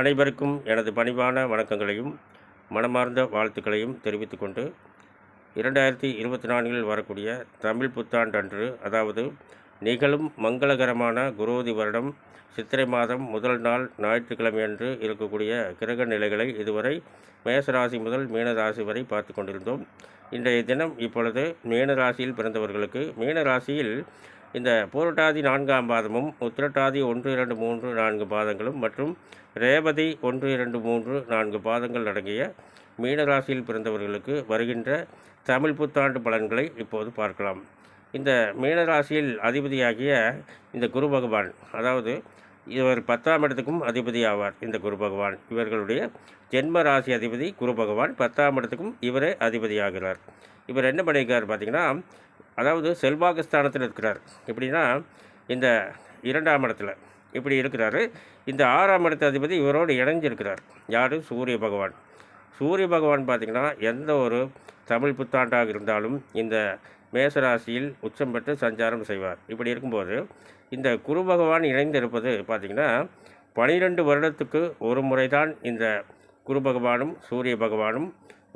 அனைவருக்கும் எனது பணிவான வணக்கங்களையும் மனமார்ந்த வாழ்த்துக்களையும் தெரிவித்துக் கொண்டு 2024 வரக்கூடிய தமிழ் புத்தாண்டன்று, அதாவது நிகழும் மங்களகரமான குரோதி வருடம் சித்திரை மாதம் முதல் நாள் ஞாயிற்றுக்கிழமையன்று இருக்கக்கூடிய கிரக நிலைகளை இதுவரை மேசராசி முதல் மீனராசி வரை பார்த்து கொண்டிருந்தோம். இன்றைய தினம் இப்பொழுது மீனராசியில் பிறந்தவர்களுக்கு, மீனராசியில் இந்த பூரட்டாதி 4ஆம் பாதமும் உத்திரட்டாதி 1, 2, 3, 4 பாதங்களும் மற்றும் ரேவதி 1, 2, 3, 4 பாதங்கள் அடங்கிய மீனராசியில் பிறந்தவர்களுக்கு வருகின்ற தமிழ் புத்தாண்டு பலன்களை இப்போது பார்க்கலாம். இந்த மீனராசியில் அதிபதியாகிய இந்த குரு பகவான், அதாவது இவர் 10ஆம் இடத்துக்கும் அதிபதி ஆவார். இந்த குரு பகவான் இவர்களுடைய ஜென்ம ராசி அதிபதி குரு பகவான் 10ஆம் இடத்துக்கும் இவரே அதிபதியாகிறார். இவர் என்ன பண்ணியிருக்கார் பார்த்திங்கன்னா, அதாவது செல்வாக்குஸ்தானத்தில் இருக்கிறார். எப்படின்னா இந்த 2ஆம் இடத்துல இப்படி இருக்கிறாரு. இந்த 6ஆம் இடத்து அதிபதி இவரோடு இணைஞ்சிருக்கிறார். யார்? சூரிய பகவான். சூரிய பகவான் பார்த்திங்கன்னா எந்த ஒரு தமிழ் புத்தாண்டாக இருந்தாலும் இந்த மேசராசியில் உச்சம் பெற்று சஞ்சாரம் செய்வார். இப்படி இருக்கும்போது இந்த குரு பகவான் இணைந்திருப்பது பார்த்திங்கன்னா 12 வருடத்துக்கு ஒரு முறைதான் இந்த குரு பகவானும் சூரிய பகவானும்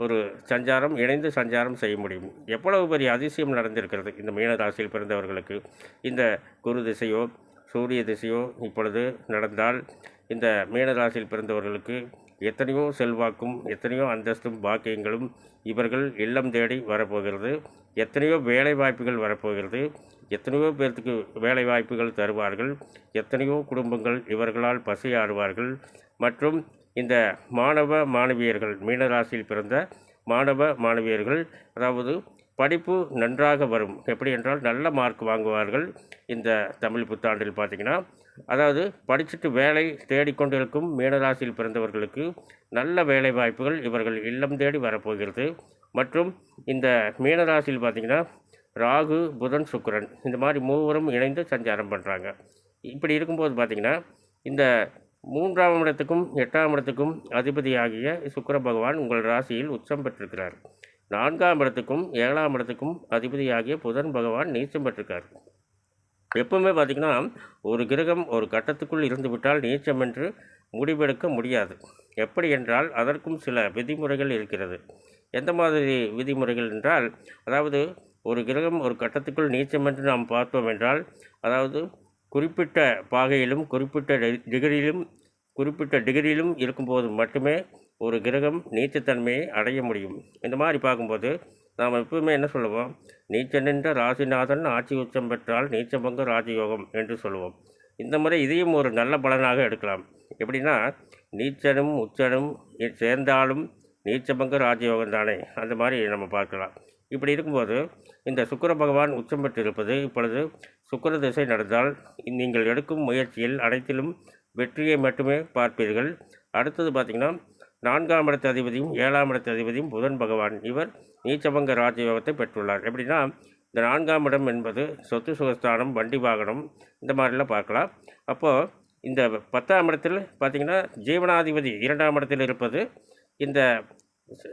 ஒரு இணைந்து சஞ்சாரம் செய்ய முடியும். எவ்வளவு பெரிய அதிசயம் நடந்திருக்கிறது இந்த மீனராசியில் பிறந்தவர்களுக்கு. இந்த குரு திசையோ சூரிய திசையோ இப்பொழுது நடந்தால் இந்த மீனராசியில் பிறந்தவர்களுக்கு எத்தனையோ செல்வாக்கும் எத்தனையோ அந்தஸ்தும் பாக்கியங்களும் இவர்கள் இல்லம் தேடி வரப்போகிறது. எத்தனையோ வேலை வாய்ப்புகள் வரப்போகிறது. எத்தனையோ பேர்த்துக்கு வேலை வாய்ப்புகள் தருவார்கள். எத்தனையோ குடும்பங்கள் இவர்களால் பசியாடுவார்கள். மற்றும் இந்த மாணவ மாணவியர்கள், மீனராசியில் பிறந்த மாணவ மாணவியர்கள், அதாவது படிப்பு நன்றாக வரும். எப்படி என்றால் நல்ல மார்க் வாங்குவார்கள். இந்த தமிழ் புத்தாண்டில் பார்த்திங்கன்னா, அதாவது படிச்சுட்டு வேலை தேடிக்கொண்டிருக்கும் மீனராசியில் பிறந்தவர்களுக்கு நல்ல வேலை வாய்ப்புகள் இவர்கள் இல்லம் தேடி வரப்போகிறது. மற்றும் இந்த மீனராசியில் பார்த்திங்கன்னா ராகு, புதன், சுக்கிரன் இந்த மாதிரி மூவரும் இணைந்து சஞ்சாரம் பண்ணுறாங்க. இப்படி இருக்கும்போது பார்த்திங்கன்னா இந்த 3ஆம் இடத்துக்கும் 8ஆம் இடத்துக்கும் அதிபதியாகிய சுக்கிர பகவான் உங்கள் ராசியில் உச்சம் பெற்றிருக்கிறார். 4ஆம் இடத்துக்கும் 7ஆம் இடத்துக்கும் அதிபதியாகிய புதன் பகவான் நீச்சம் பெற்றிருக்கார். எப்பவுமே பார்த்திங்கன்னா ஒரு கிரகம் ஒரு கட்டத்துக்குள் இருந்து விட்டால் நீச்சம் என்று முடிவெடுக்க முடியாது. எப்படி என்றால் அதற்கும் சில விதிமுறைகள் இருக்கிறது. எந்த மாதிரி விதிமுறைகள் என்றால், அதாவது ஒரு கிரகம் ஒரு கட்டத்துக்குள் நீச்சம் என்று நாம் பார்த்தோம் என்றால், அதாவது குறிப்பிட்ட பாகையிலும் குறிப்பிட்ட டிகிரியிலும் இருக்கும்போது மட்டுமே ஒரு கிரகம் நீச்சத்தன்மையை அடைய முடியும். இந்த மாதிரி பார்க்கும்போது நாம் எப்பவுமே என்ன சொல்லுவோம், நீச்ச நின்ற ராசிநாதன் ஆட்சி உச்சம் பெற்றால் நீச்சபங்க ராஜயோகம் என்று சொல்லுவோம். இந்த முறை இதையும் ஒரு நல்ல பலனாக எடுக்கலாம். எப்படின்னா, நீச்சனும் உச்சனும் சேர்ந்தாலும் நீச்சபங்க ராஜயோகம் தானே, அந்த மாதிரி நம்ம பார்க்கலாம். இப்படி இருக்கும்போது இந்த சுக்கிர பகவான் உச்சம் பெற்றிருப்பது, இப்பொழுது சுக்கிர திசை நடந்தால் நீங்கள் எடுக்கும் முயற்சியில் அனைத்திலும் வெற்றியை மட்டுமே பார்ப்பீர்கள். அடுத்தது பார்த்திங்கன்னா 4ஆம் இடத்து அதிபதியும் 7ஆம் இடத்து அதிபதியும் புதன் பகவான் இவர் நீச்சபங்க ராஜயோகத்தை பெற்றுள்ளார். எப்படின்னா, இந்த 4ஆம் இடம் என்பது சொத்து சுகஸ்தானம், வண்டி வாகனம், இந்த மாதிரிலாம் பார்க்கலாம். அப்போது இந்த 10ஆம் இடத்தில் பார்த்திங்கன்னா ஜீவனாதிபதி 2ஆம் இடத்தில் இருப்பது, இந்த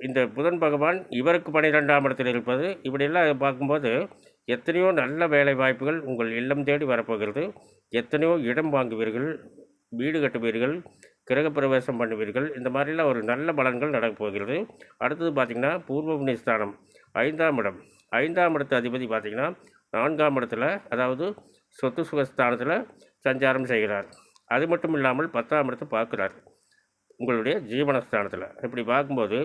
இந்த புதன் பகவான் இவருக்கு 12ஆம் இடத்தில் இருப்பது, இப்படியெல்லாம் பார்க்கும்போது எத்தனையோ நல்ல வேலை வாய்ப்புகள் உங்கள் இல்லம் தேடி வரப்போகிறது. எத்தனையோ இடம் வாங்குவீர்கள், வீடு கட்டுவீர்கள், கிரகப்பிரவேசம் பண்ணுவீர்கள். இந்த மாதிரிலாம் ஒரு நல்ல பலன்கள் நடக்கப்போகிறது. அடுத்தது பார்த்திங்கன்னா பூர்வ புண்ணியஸ்தானம் 5ஆம் இடம். 5ஆம் இடத்து அதிபதி பார்த்திங்கன்னா 4ஆம் இடத்துல, அதாவது சொத்து சுகஸ்தானத்தில் சஞ்சாரம் செய்கிறார். அது மட்டும் இல்லாமல் 10ஆம் இடத்தை பார்க்குறார் உங்களுடைய ஜீவனஸ்தானத்தில். இப்படி பார்க்கும்போது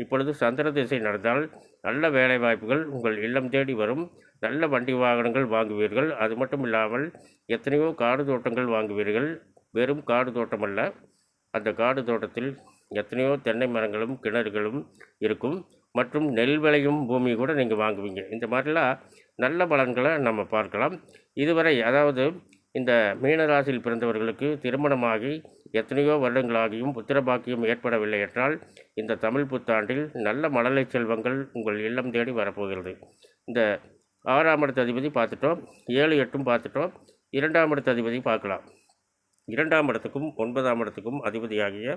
இப்பொழுது சந்திர திசை நடந்தால் நல்ல வேலை வாய்ப்புகள் உங்கள் இல்லம் தேடி வரும். நல்ல வண்டி வாகனங்கள் வாங்குவீர்கள். அது மட்டும் இல்லாமல் எத்தனையோ காடு தோட்டங்கள் வாங்குவீர்கள். வெறும் காடு தோட்டம் அல்ல, அந்த காடு தோட்டத்தில் எத்தனையோ தென்னை மரங்களும் கிணறுகளும் இருக்கும். மற்றும் நெல் விளையும் பூமி கூட நீங்கள் வாங்குவீங்க. இந்த மாதிரிலாம் நல்ல பலன்களை நம்ம பார்க்கலாம். இதுவரை, அதாவது இந்த மீனராசியில் பிறந்தவர்களுக்கு திருமணமாகி எத்தனையோ வருடங்களாகியும் புத்திர பாக்கியம் ஏற்படவில்லை என்றால் இந்த தமிழ் புத்தாண்டில் நல்ல மழலை செல்வங்கள் உங்கள் இல்லம் தேடி வரப்போகிறது. இந்த 6ஆம் இடத்து அதிபதி பார்த்துட்டோம், 7, 8 பார்த்துட்டோம். 2ஆம் இடத்து அதிபதி பார்க்கலாம். 2ஆம் இடத்துக்கும் 9ஆம் இடத்துக்கும் அதிபதியாகிய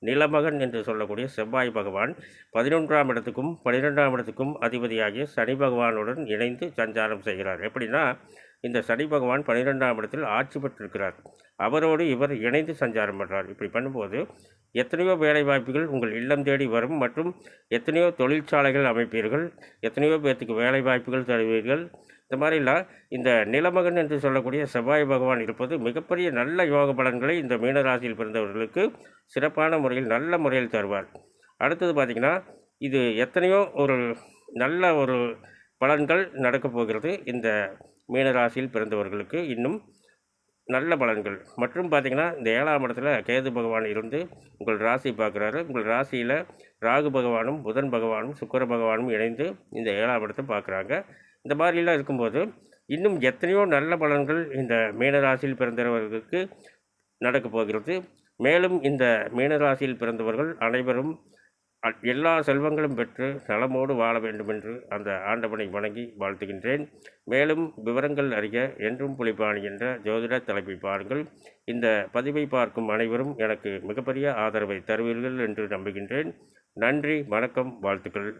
நிலமகன் என்று சொல்லக்கூடிய செவ்வாய் பகவான் 11ஆம் இடத்துக்கும் 12ஆம் இடத்துக்கும் அதிபதியாகிய சனி பகவானுடன் இணைந்து சஞ்சாரம் செய்கிறார். எப்படின்னா, இந்த சனி பகவான் 12ஆம் இடத்தில் ஆட்சி பெற்றிருக்கிறார். அவரோடு இவர் இணைந்து சஞ்சாரம் பண்ணுறார். இப்படி பண்ணும்போது எத்தனையோ வேலை வாய்ப்புகள் உங்கள் இல்லம் தேடி வரும் மற்றும் எத்தனையோ தொழிற்சாலைகள் அமைப்பீர்கள், எத்தனையோ பேர்த்துக்கு வேலை வாய்ப்புகள் தருவீர்கள். இந்த மாதிரிலாம் இந்த நிலமகன் என்று சொல்லக்கூடிய செவ்வாய் பகவான் இருப்பது மிகப்பெரிய நல்ல யோக பலன்களை இந்த மீனராசியில் பிறந்தவர்களுக்கு சிறப்பான முறையில் நல்ல முறையில் தருவார். அடுத்தது பார்த்திங்கன்னா, இது எத்தனையோ ஒரு நல்ல ஒரு பலன்கள் நடக்கப் போகிறது இந்த மீனராசியில் பிறந்தவர்களுக்கு. இன்னும் நல்ல பலன்கள் மற்றும் பார்த்திங்கன்னா, இந்த 7ஆம் இடத்துல கேது பகவான் இருந்து உங்கள் ராசி பார்க்குறாரு. உங்கள் ராசியில் ராகு பகவானும் புதன் பகவானும் சுக்கிர பகவானும் இணைந்து இந்த 7ஆம் இடத்தை பார்க்குறாங்க. இந்த மாதிரிலாம் இருக்கும்போது இன்னும் எத்தனையோ நல்ல பலன்கள் இந்த மீனராசியில் பிறந்தவர்களுக்கு நடக்கப் போகிறது. மேலும் இந்த மீனராசியில் பிறந்தவர்கள் அனைவரும் எல்லா செல்வங்களும் பெற்று நலமோடு வாழ வேண்டும் என்று அந்த ஆண்டவனை வணங்கி வாழ்த்துகின்றேன். மேலும் விவரங்கள் அறிய என்றும் புலிப்பாணி என்ற ஜோதிட தலைப்பை பாருங்கள். இந்த பதிவை பார்க்கும் அனைவரும் எனக்கு மிகப்பெரிய ஆதரவை தருவீர்கள் என்று நம்புகின்றேன். நன்றி, வணக்கம், வாழ்த்துக்கள்.